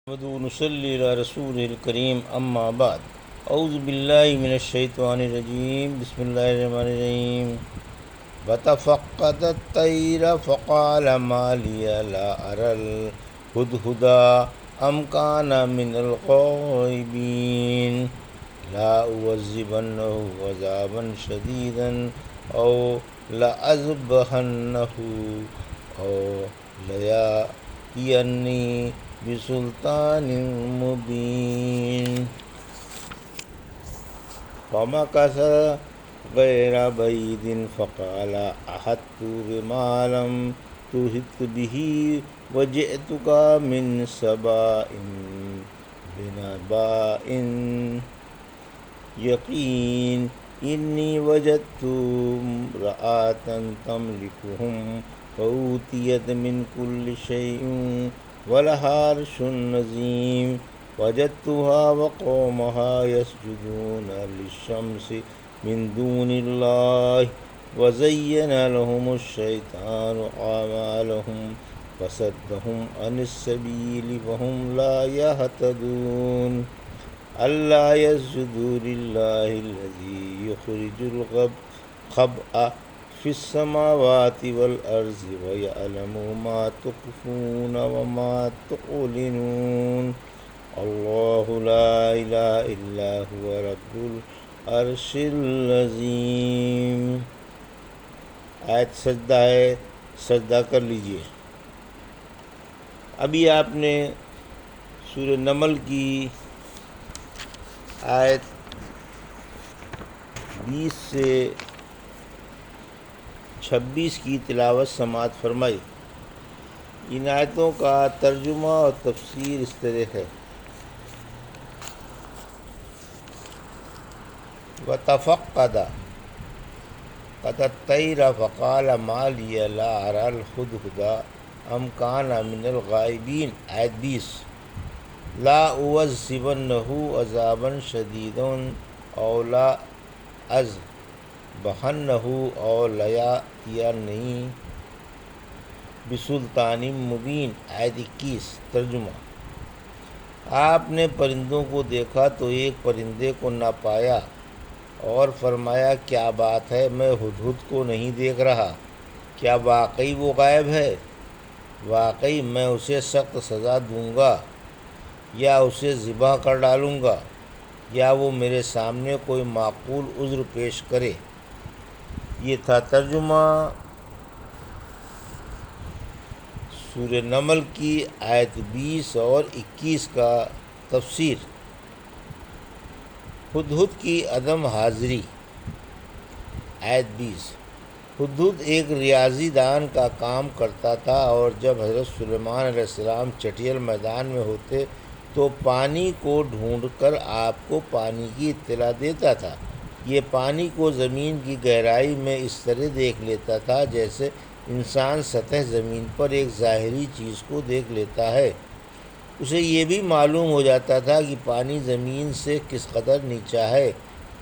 نصلی علی رسول الکریم اما بعد اعوذ باللہ من الشیطان الرجیم بسم اللہ الرحمن الرحیم وتفقد الطیر فقال ما لی لا اری الہدہد ام کان من الغائبین لا اعذبنہ عذابا شدیدا او لأذبحنہ او لیأتینی بسلطان مبین فمكث غیر بعید فقال احطت بما لم تحط به وجئتك من سبأ بنبأ یقین انی وجدت امرأة تملكهم وأوتيت من كل شيء ولها عرش عظيم وجدتها وقومها يسجدون للشمس من دون الله وزين لهم الشيطان أعمالهم فصدهم عن السبيل فهم لا يهتدون ألا يسجدوا لله الذي يخرج الخبأ في السماوات والأرض ويعلم ما تخفون وما تعلنون الله لا إله إلا هو رب العرش العظيم۔ آیت سجدہ ہے، سجدہ کر لیجئے۔ ابھی آپ نے سورہ نمل کی آیت 20 سے 26 کی تلاوت سماعت فرمائی۔ ان آیتوں کا ترجمہ اور تفسیر اس طرح ہے: وَتَفَقَّدَ الطَّيْرَ فَقَالَ مَا لِيَ لَا أَرَى الْهُدْهُدَ أَمْ كَانَ مِنَ الْغَائِبِينَ۔ آیت 20 لا اعذبنہ عذابا شدیدا او لا اذبحنہ او لیأتینی بسلطان مبین۔ آیت 21 ترجمہ: آپ نے پرندوں کو دیکھا تو ایک پرندے کو نہ پایا اور فرمایا کیا بات ہے، میں ہدہد کو نہیں دیکھ رہا، کیا واقعی وہ غائب ہے؟ واقعی میں اسے سخت سزا دوں گا یا اسے ذبح کر ڈالوں گا یا وہ میرے سامنے کوئی معقول عذر پیش کرے۔ یہ تھا ترجمہ سورہ نمل کی آیت 20 اور 21 کا تفسیر۔ ہدہد کی عدم حاضری۔ آیت 20 ہدہد ایک ریاضی دان کا کام کرتا تھا، اور جب حضرت سلیمان علیہ السلام چٹیل میدان میں ہوتے تو پانی کو ڈھونڈ کر آپ کو پانی کی اطلاع دیتا تھا۔ یہ پانی کو زمین کی گہرائی میں اس طرح دیکھ لیتا تھا جیسے انسان سطح زمین پر ایک ظاہری چیز کو دیکھ لیتا ہے۔ اسے یہ بھی معلوم ہو جاتا تھا کہ پانی زمین سے کس قدر نیچا ہے۔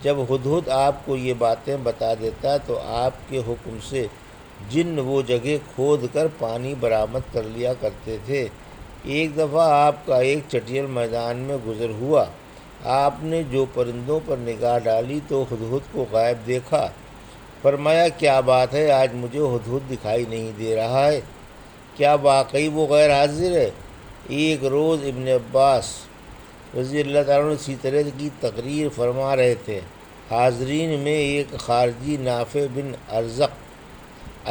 جب ہدہد آپ کو یہ باتیں بتا دیتا تو آپ کے حکم سے جن وہ جگہ کھود کر پانی برآمد کر لیا کرتے تھے۔ ایک دفعہ آپ کا ایک چٹیل میدان میں گزر ہوا، آپ نے جو پرندوں پر نگاہ ڈالی تو ہدہد کو غائب دیکھا۔ فرمایا کیا بات ہے، آج مجھے ہدہد دکھائی نہیں دے رہا ہے، کیا واقعی وہ غیر حاضر ہے؟ ایک روز ابن عباس رضی اللہ تعالیٰ عنہ اسی طرح کی تقریر فرما رہے تھے۔ حاضرین میں ایک خارجی نافع بن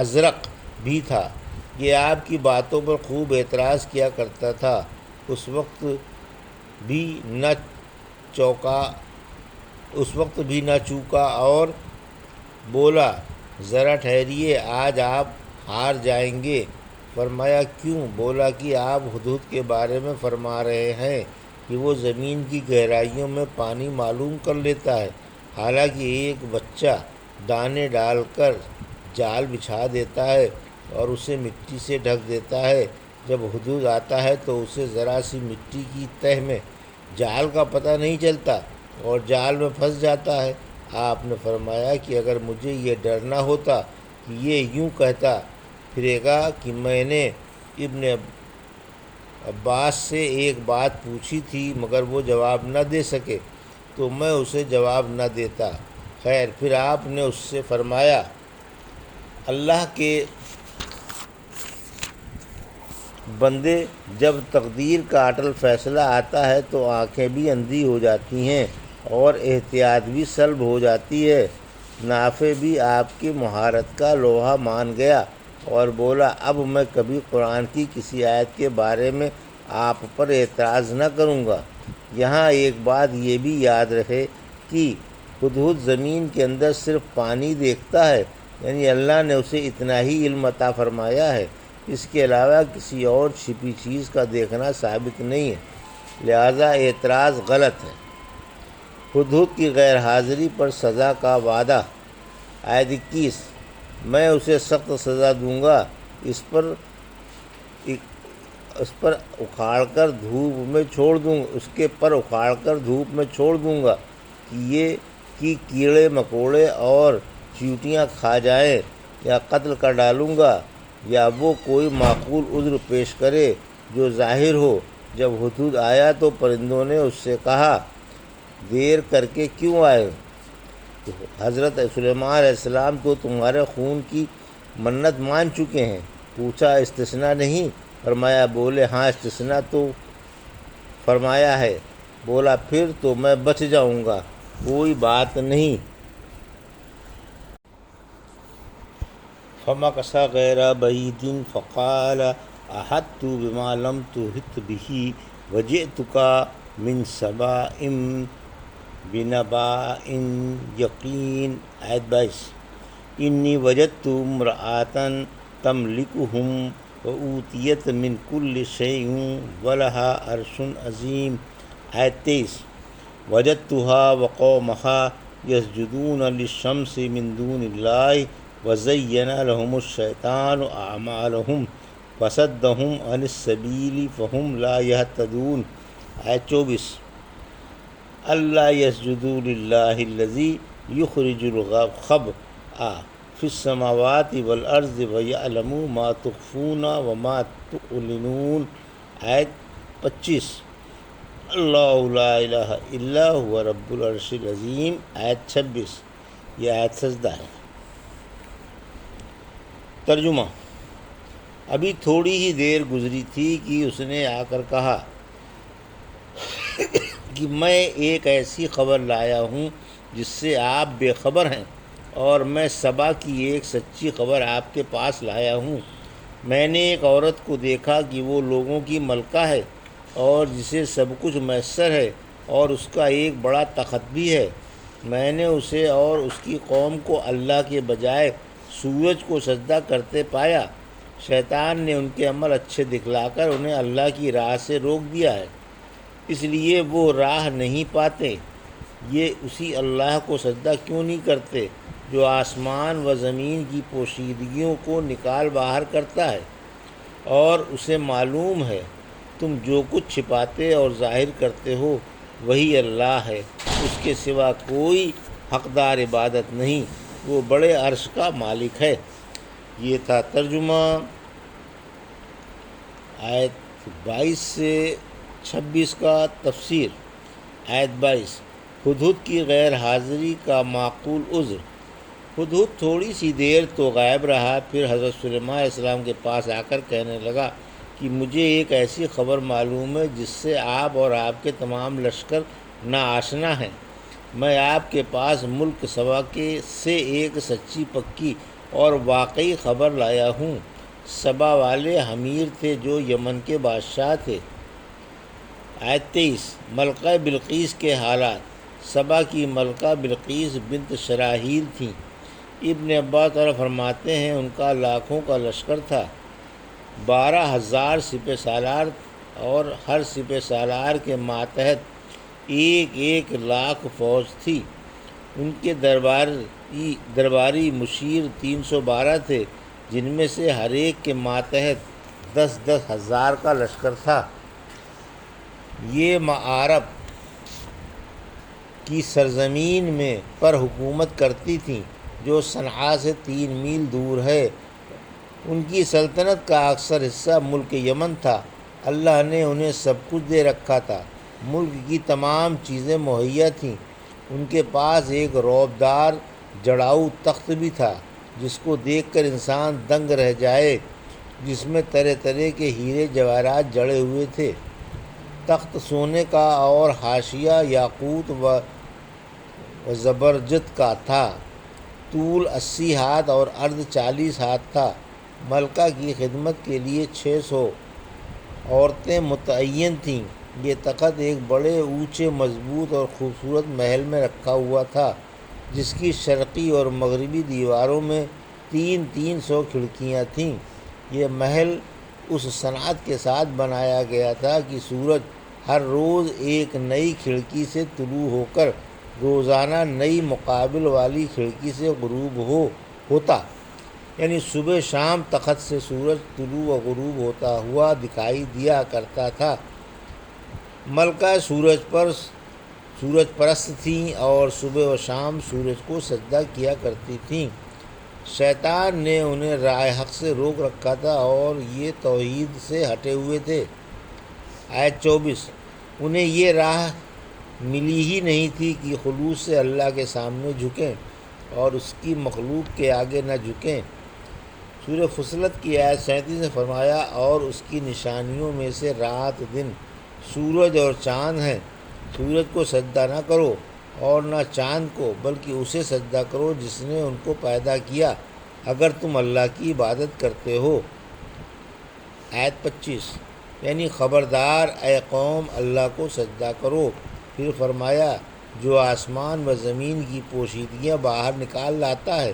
ازرق بھی تھا۔ یہ آپ کی باتوں پر خوب اعتراض کیا کرتا تھا۔ اس وقت بھی نہ چوکا اور بولا ذرا ٹھہریے، آج آپ ہار جائیں گے۔ فرمایا کیوں؟ بولا کہ آپ ہدہد کے بارے میں فرما رہے ہیں کہ وہ زمین کی گہرائیوں میں پانی معلوم کر لیتا ہے، حالانکہ ایک بچہ دانے ڈال کر جال بچھا دیتا ہے اور اسے مٹی سے ڈھک دیتا ہے۔ جب ہدہد آتا ہے تو اسے ذرا سی مٹی کی تہ میں جال کا پتہ نہیں چلتا اور جال میں پھنس جاتا ہے۔ آپ نے فرمایا کہ اگر مجھے یہ ڈر نہ ہوتا کہ یہ یوں کہتا پھرے گا کہ میں نے ابن عباس سے ایک بات پوچھی تھی مگر وہ جواب نہ دے سکے تو میں اسے جواب نہ دیتا۔ خیر، پھر آپ نے اس سے فرمایا، اللہ کے بندے، جب تقدیر کا اٹل فیصلہ آتا ہے تو آنکھیں بھی اندھی ہو جاتی ہیں اور احتیاط بھی سلب ہو جاتی ہے۔ نافع بھی آپ کی مہارت کا لوہا مان گیا اور بولا، اب میں کبھی قرآن کی کسی آیت کے بارے میں آپ پر اعتراض نہ کروں گا۔ یہاں ایک بات یہ بھی یاد رہے کہ ہدہد زمین کے اندر صرف پانی دیکھتا ہے، یعنی اللہ نے اسے اتنا ہی علم عطا فرمایا ہے، اس کے علاوہ کسی اور چھپی چیز کا دیکھنا ثابت نہیں ہے، لہذا اعتراض غلط ہے۔ ہدہد کی غیر حاضری پر سزا کا وعدہ۔ آیت 21، میں اسے سخت سزا دوں گا، اس پر اکھاڑ کر دھوپ میں چھوڑ دوں گا، اس کے پر اکھاڑ کر دھوپ میں چھوڑ دوں گا کہ کیڑے مکوڑے اور چیونٹیاں کھا جائیں، یا قتل کر ڈالوں گا، یا وہ کوئی معقول عذر پیش کرے جو ظاہر ہو۔ جب ہدہد آیا تو پرندوں نے اس سے کہا، دیر کر کے کیوں آئے؟ حضرت سلیمان علیہ السلام تو تمہارے خون کی منت مان چکے ہیں۔ پوچھا، استثناء نہیں؟ فرمایا، بولے ہاں استثناء تو فرمایا ہے۔ بولا، پھر تو میں بچ جاؤں گا، کوئی بات نہیں۔ فمکث غیر بعید فقال احطت بما لم تحط به وجئتک من سبأ بنبأ یقین۔ آیت 22، انی وجدت امرأة تملکهم وأوتیت من کل شیء ولها عرش عظیم۔ آیت 23، وجدتها وقومها یسجدون للشمس من دون اللہ وزین لهم الشیطان اعمالهم فصدهم عن السبیل فهم لا يهتدون۔ آیت 24، اللہ یسجدوا للہ الذی یخرج الخبء فی السماوات والارض ویعلم ما تخفون وما تعلنون۔ آیت 25، اللہ لا الہ الا هو رب العرش العظیم۔ آیت 26، یہ آیت سجدہ ہے۔ ترجمہ۔ ابھی تھوڑی ہی دیر گزری تھی کہ اس نے آ کر کہا کہ میں ایک ایسی خبر لایا ہوں جس سے آپ بے خبر ہیں، اور میں سبا کی ایک سچی خبر آپ کے پاس لایا ہوں۔ میں نے ایک عورت کو دیکھا کہ وہ لوگوں کی ملکہ ہے اور جسے سب کچھ میسر ہے، اور اس کا ایک بڑا تخت بھی ہے۔ میں نے اسے اور اس کی قوم کو اللہ کے بجائے سورج کو سجدہ کرتے پایا۔ شیطان نے ان کے عمل اچھے دکھلا کر انہیں اللہ کی راہ سے روک دیا ہے، اس لیے وہ راہ نہیں پاتے۔ یہ اسی اللہ کو سجدہ کیوں نہیں کرتے جو آسمان و زمین کی پوشیدگیوں کو نکال باہر کرتا ہے، اور اسے معلوم ہے تم جو کچھ چھپاتے اور ظاہر کرتے ہو وہی اللہ ہے، اس کے سوا کوئی حقدار عبادت نہیں، وہ بڑے عرش کا مالک ہے۔ یہ تھا ترجمہ۔ آیت 22 سے 26 کا تفسیر۔ آیت 22، ہدہد کی غیر حاضری کا معقول عذر۔ ہدہد تھوڑی سی دیر تو غائب رہا، پھر حضرت سلیمان علیہ السلام کے پاس آ کر کہنے لگا کہ مجھے ایک ایسی خبر معلوم ہے جس سے آپ اور آپ کے تمام لشکر ناآشنا ہیں۔ میں آپ کے پاس ملک سبا سے ایک سچی پکی اور واقعی خبر لایا ہوں۔ سبا والے حمیر تھے جو یمن کے بادشاہ تھے۔ آیت 23، ملکہ بلقیس کے حالات۔ سبا کی ملکہ بلقیس بنت شراحیل تھیں۔ ابن عباس تعالیٰ فرماتے ہیں ان کا لاکھوں کا لشکر تھا، 12,000 سپہ سالار، اور ہر سپہ سالار کے ماتحت 1 لاکھ فوج تھی۔ ان کے درباری مشیر 312 تھے، جن میں سے ہر ایک کے ماتحت 10,000 ہزار کا لشکر تھا۔ یہ معارب کی سرزمین میں پر حکومت کرتی تھیں جو صنعاء سے 3 میل دور ہے۔ ان کی سلطنت کا اکثر حصہ ملک یمن تھا اللہ نے انہیں سب کچھ دے رکھا تھا، ملک کی تمام چیزیں مہیا تھیں، ان کے پاس ایک رعبدار جڑاؤ تخت بھی تھا جس کو دیکھ کر انسان دنگ رہ جائے، جس میں طرح طرح کے ہیرے جواہرات جڑے ہوئے تھے۔ تخت سونے کا اور حاشیہ یاقوت و زبرجد کا تھا، طول 80 ہاتھ اور عرض 40 ہاتھ تھا۔ ملکہ کی خدمت کے لیے 600 عورتیں متعین تھیں۔ یہ تخت ایک بڑے اونچے مضبوط اور خوبصورت محل میں رکھا ہوا تھا جس کی شرقی اور مغربی دیواروں میں 300 کھڑکیاں تھیں۔ یہ محل اس صنعت کے ساتھ بنایا گیا تھا کہ سورج ہر روز ایک نئی کھڑکی سے طلوع ہو کر روزانہ نئی مقابل والی کھڑکی سے غروب ہوتا، یعنی صبح شام تخت سے سورج طلوع و غروب ہوتا ہوا دکھائی دیا کرتا تھا۔ ملکہ سورج پرست تھیں اور صبح و شام سورج کو سجدہ کیا کرتی تھیں۔ شیطان نے انہیں راہ حق سے روک رکھا تھا اور یہ توحید سے ہٹے ہوئے تھے۔ آیت 24، انہیں یہ راہ ملی ہی نہیں تھی کہ خلوص سے اللہ کے سامنے جھکیں اور اس کی مخلوق کے آگے نہ جھکیں۔ سورہ فصلت کی آیت 37 نے فرمایا، اور اس کی نشانیوں میں سے رات دن، سورج اور چاند ہیں۔ سورج کو سجدہ نہ کرو اور نہ چاند کو، بلکہ اسے سجدہ کرو جس نے ان کو پیدا کیا، اگر تم اللہ کی عبادت کرتے ہو۔ آیت 25، یعنی خبردار اے قوم، اللہ کو سجدہ کرو۔ پھر فرمایا، جو آسمان و زمین کی پوشیدگیاں باہر نکال لاتا ہے،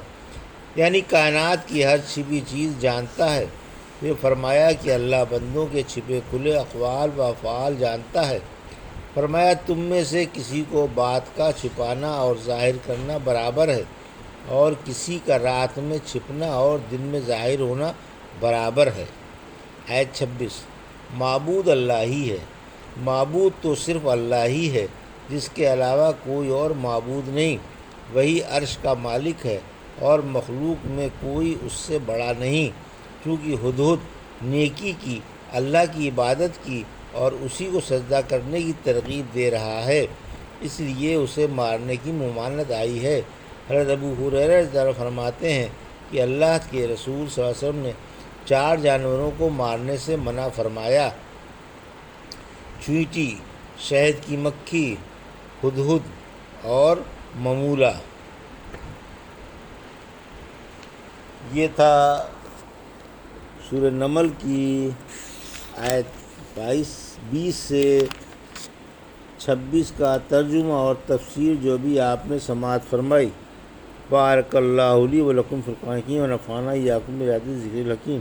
یعنی کائنات کی ہر چھپی چیز جانتا ہے۔ پھر فرمایا کہ اللہ بندوں کے چھپے کھلے اقوال و افعال جانتا ہے۔ فرمایا، تم میں سے کسی کو بات کا چھپانا اور ظاہر کرنا برابر ہے، اور کسی کا رات میں چھپنا اور دن میں ظاہر ہونا برابر ہے۔ آیت 26، معبود اللہ ہی ہے، معبود تو صرف اللہ ہی ہے، جس کے علاوہ کوئی اور معبود نہیں۔ وہی عرش کا مالک ہے اور مخلوق میں کوئی اس سے بڑا نہیں۔ چونکہ ہدہد نیکی کی، اللہ کی عبادت کی اور اسی کو سجدہ کرنے کی ترغیب دے رہا ہے، اس لیے اسے مارنے کی ممانعت آئی ہے۔ حضرت ابو ہریرہ رضی اللہ عنہ فرماتے ہیں کہ اللہ کے رسول صلی اللہ علیہ وسلم نے 4 جانوروں کو مارنے سے منع فرمایا: چیونٹی، شہد کی مکھی، ہدہد اور ممولہ۔ یہ تھا سورہ نمل کی آیت 20 سے 26 کا ترجمہ اور تفسیر جو بھی آپ نے سماعت فرمائی۔ بارک اللہ لی و لکم فی القرآن الحکیم و نفعنی ایاکم بآیات الذکر الحکیم۔